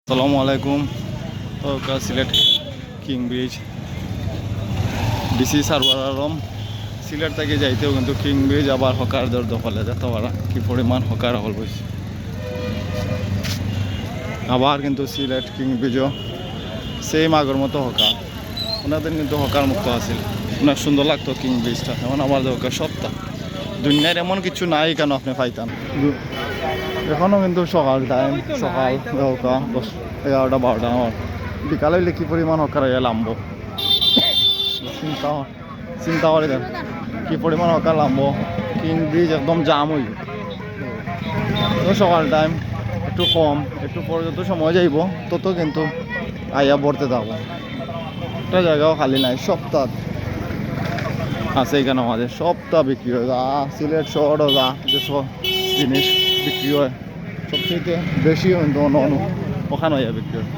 আসসালামু আলাইকুম। তো Sylhet king bridge DC server Alam Sylhet থেকে যাইতেও কিন্তু কিং ব্রিজ আবার হকারদের দখলে যেতে পারা কি পরিমাণ হকার হল বলছে। আবার কিন্তু সিলেট কিং ব্রিজও সেম আগের মতো হকার, ওনাদের কিন্তু হকার মুক্ত আছিল, অনেক সুন্দর লাগতো কিং ব্রিজটা। এমন আবার দরকার সপ্তাহ দুনিয়ার এমন কিছু নাই কেন আপনি পাইতাম। এখনও কিন্তু সকাল টাইম, সকাল দরকা 11টা 12টা আমার বিকাল হইলে কি পরিমাণ হকার লাম্ব চিন্তা চিন্তা করে দেন কি পরিমাণ হকার লাম্ব। কিং ব্রিজ একদম জাম হইব। তো সকাল টাইম একটু কম, একটু পরে যত সময় যাইব তত কিন্তু আইয়া পড়তে থাকবো। একটা জায়গাও খালি নাই, সপ্তাহ আছে এখানে আমাদের সপ্তাহ বিক্রি হয়। যা সিলেট শহরও যা যেসব জিনিস বিক্রি হয় সবচেয়ে বেশি কিন্তু ওখানে হইয়া বিক্রি হয়।